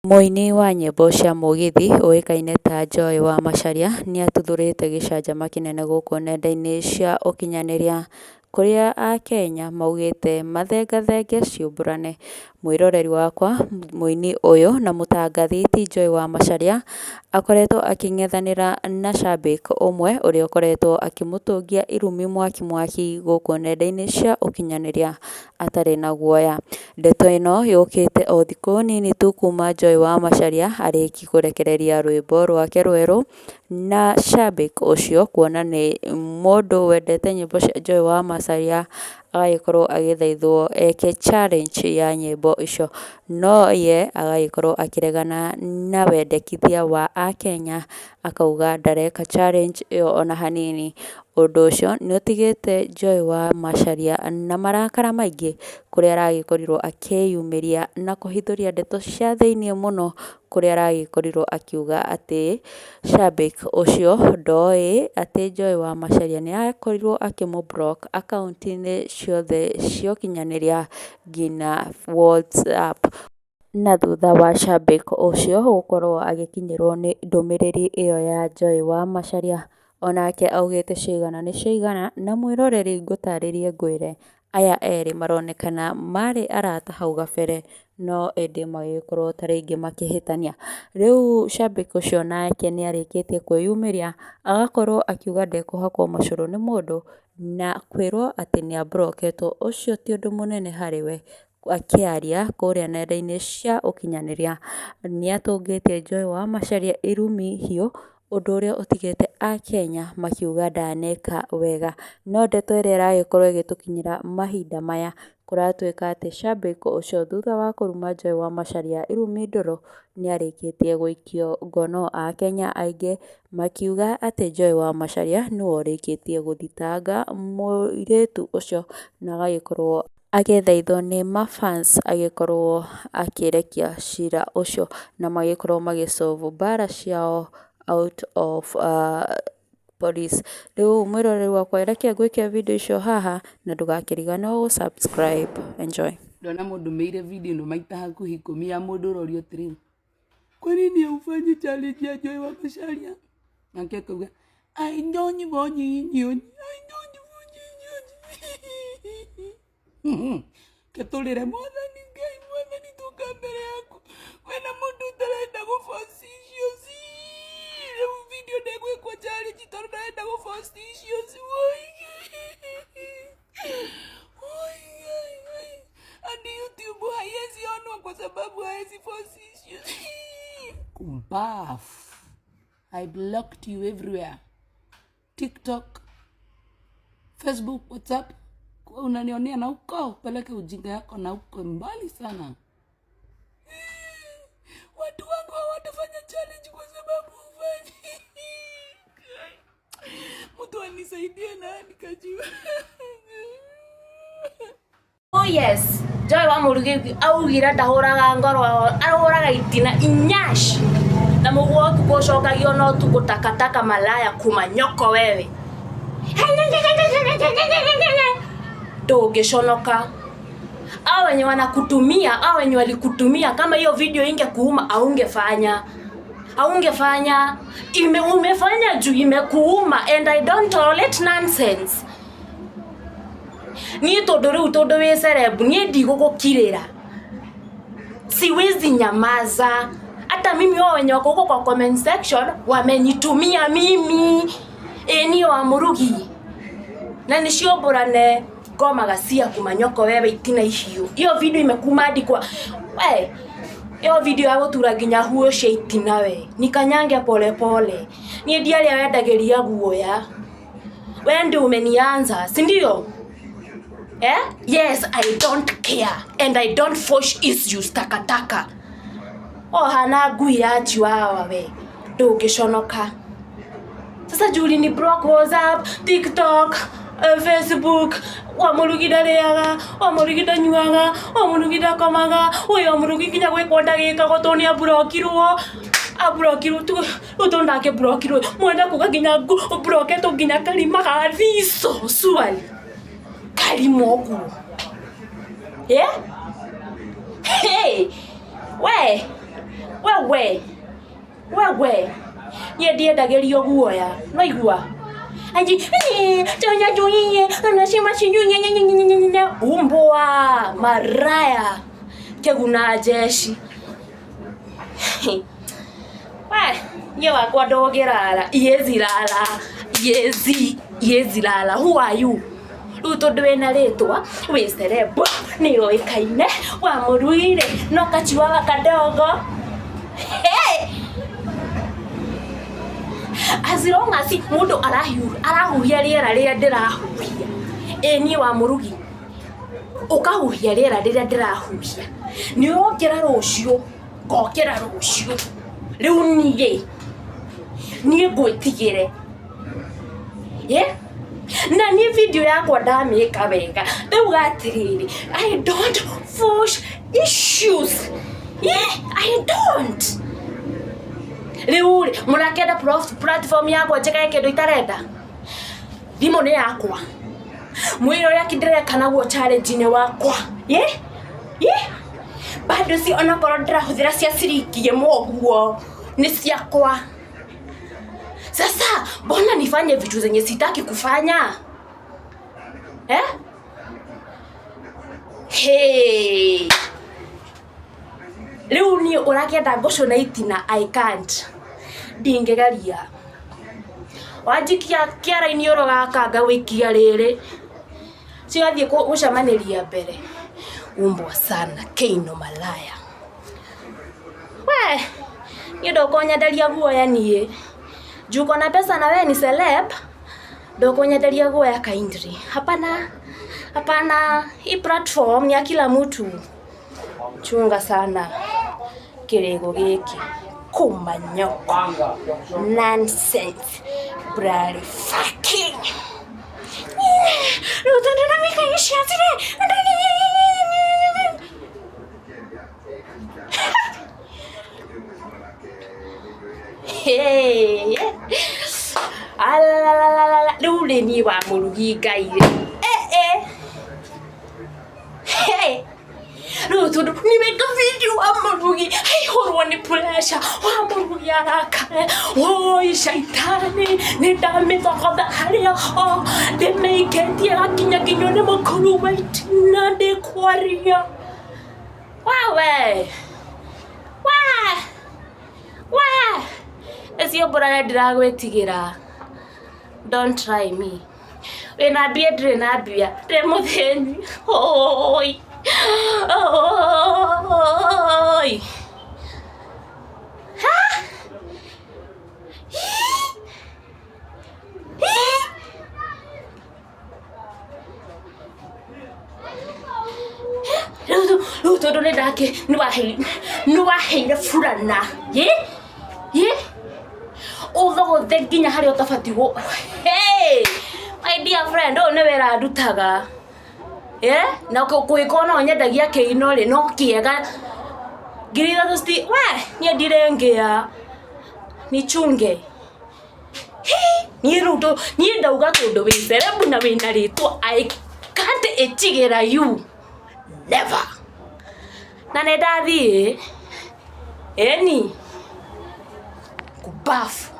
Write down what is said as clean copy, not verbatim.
Mũini wa nyĩmbo cia mũgithi ũĩkaine ta Joy wa Macharia nĩ atuthũrĩte gĩcanjama kĩnene gũkũ nenda-inĩ cia ũkinyanĩria, kũrĩa Akenya maugĩte mathengathenge ciũmbũrane. Mwĩroreri wakwa, mũini ũyũ na mũtangathi ti Joy wa Macharia akoretwo akĩng'ethanĩra na shabik ũmwe ũrĩa ũkoretwo akĩmũtũngia Irumi mwaki gũkũ nenda-inĩ cia ũkinyanĩria atarĩ na guoya. Ndeto ĩno yũkĩte o thikũ nini tu kuma Joy wa Macharia arĩki kũrekereria rwĩmbo rwake rwerũ, na shabik ũcio kuona nĩ mũndũ wendete nyĩmbo cia Joy wa Macharia agagĩkorwo agĩthaithwo eke challenge ya nyĩmbo icio, no ye agagĩkorwo akĩregana na wendekithia wa Akenya, akauga ndareka challenge ĩyo ona hanini. Ũndũ ũcio nĩ ũtigĩte Joy wa Macharia na marakara maingĩ, kũrĩa aragĩkorirwo akĩyumĩria na kũhithũria ndeto cia thĩiniĩ mũno, kũrĩa aragĩkorirwo akiuga atĩ shabik ũcio ndoĩ atĩ Joy wa Macharia nĩ akorirwo akĩmũ block akaunti-inĩ ciothe cia ũkinyanĩria nginya WhatsApp. Na thutha wa shabik ũcio gũkorwo agĩkinyĩrwo nĩ ndũmĩrĩri ĩyo ya Joy wa Macharia, onake augĩte ciĩgana nĩ ciaigana, na mwĩroreri ngũtarĩrie ngwĩre aya erĩ maronekana marĩ arata hau gabere, no ĩndĩ magĩkorwo ta rĩngĩ makĩhĩtania. Rĩu shabik ũcio nake nĩ arĩkĩtie kwĩyumĩria, agakorwo akiuga ndekũhakwo mũcũrũ nĩ mũndũ, na kwĩrwo atĩ nĩ aburoketwo ũcio ti ũndũ mũnene harĩ we. Akĩaria kũrĩa nenda-inĩ cia ũkinyanĩria, nĩ atũngĩtie Joy wa Macharia Irumi hiũ, ũndũ ũrĩa ũtigĩte Akenya makiuga ndaneka wega. No ndeto ĩrĩa ĩragĩkorwo ĩgĩtũkinyĩra mahinda maya, kũratuĩka atĩ shabik ũcio thutha wa kũruma Joy wa Macharia Irumi Nduru nĩ arĩkĩtie gũikio ngono. Akenya aingĩ makiuga atĩ Joy wa Macharia nĩwe ũrĩkĩtie gũthitanga mũirĩtu ũcio, na agagĩkorwo agĩthaithwo nĩ mafans agĩkorwo akĩrekia cira ũcio, na magĩkorwo magĩ solve mbara ciao out of police. Rĩu mwĩroreri wakwa reke ngũikie video icio haha, na ndũgakĩrigane gũ subscribe. Enjoy. Ndona mũndũ meire video ĩno maita hakuhĩ 10 ya mũndũ ũrorio atĩrĩrĩ, kwa nini haufanyi challenge ya Joy wa Macharia? Nake akauga I don't want you. Ketũrĩre mwathani Ngai, mwathani tũka mbere yaku, wena mũndũ ũtarenda gũpost icio ci rĩu video ndĩgwĩkwo challenge tondũ ndarenda gũpost icio ci hadi YouTube haiwezi onwa kwa sababu haiwezi post icio. Kumbaf, I blocked you everywhere. TikTok, Facebook, WhatsApp, unanionea na huko, peleke ujinga yako na huko mbali sana. Watu wangu hawatafanya challenge kwa sababu hufanyi. Mtu anisaidie na nikajua. Oh yes, Joy wa Murugi augira ndahuraga ngoro, arahuraga itina inyash. Na muguo tukocokagia no tukutakataka malaya kumanyoko wewe. Ndũngĩconoka. Hao wenye wanakutumia, hao wenye walikutumia, kama hiyo video ingekuuma haungefanya. Umefanya juu imekuuma, and I don't tolerate nonsense. Ni tondu riu tondu wi celeb ni ndigũgũkirĩra, siwezi nyamaza. Hata mimi wao wenye wako kwa comment section wamenitumia mimi ni wa Murugi, na niciomborane ngoma gacia kumanyoko wewe itina icio. Hiyo video imekumaandikwa we, hiyo video ya gũtura nginya huo cia itina we, nikanyange pole pole. Ni ndiaria wendageria guoya, we ndio umenianza, si ndio? Yes, I don't care and I don't force issues takataka. Hana ngui ya chiwawa we, ndũngĩconoka. Sasa Julie ni block WhatsApp, TikTok, Facebook, wa Murugi ndarĩaga, wa Murugi ndanyuaga, wa Murugi ndakomaga, wa Murugi nginya gwĩkwo ndagĩkagwo tondũ nĩ aburokirwo tu ũtondake burokirwo mwenda kuga nginya buroketwo nginya kalima gathico swali kalima ũguo. Hey, we wewe ye ndiendagerio guoya no igua anji tonya joye anasema sinyu umbwa maraya keguna jeshi ye wakwa ndogirara yezi lala who are you Pluto ndwena ritwa wi celeb ni oikaine wa muruire no kachiwaga kadogo as long as mundu arahuhia riera riria ndirahuhia ni wa murugi ukahuhia riera riria ndirahuhia ni okira rucio ngokira rucio riu nie ngwitigire na ni video yakwa ndamika wega ndauga atiriri I don't force issues I don't riu murakenda platform yakwa njega kindu itarenda thimo ni yakwa mwiro ya kindireka naguo challenge ni wakwa bado si ona korwo ndirahuthira cia ciringi mwoguo ni ciakwa. Sasa mbona nifanye vitu zenye sitaki kufanya? Leo ni urakenda ngocona itina I can't. Ndingegaria. Wajikia kiara ini urogakanga wikia riri. Cigathie gucamaniria mbere. Umbwa sana keino malaya. Ni ndokonyenderia guoya nie. Juko na pesa na wewe ni celeb. Ndokonyenderia guoya kindly. Hapana, hii platform ni ya kila mtu. Chunga sana kirego giki kumanyoko. Nonsense. Bloody fucking. Rutana mikaisha tire. Lule ni wa murugi gaire. Ruto ni make a video wa murugi. Ai horwa ni pressure. Wa murugi araka. Oi shaitani. Ni dame tokoda haria ho. De make it ya kinya kinyone mukuru wait na de kwaria. Wawe. Esio bora ndiragwetigira. Don't try me. Wena bia drena bia. Remutheni. Oi. Ruto dole dake nuwaheire furana. Although the ginya hari otafati go. Hey, my dear friend, don't never adutaga. Na kuikona onyedagia keino ri no kiega. Girira dosti, ni direngea. Ni chunge. Ni Ruto, ni ndauga kundu wi cerebu na wina ritwa I can't etigera you. Never. Na nedathi ni kubaf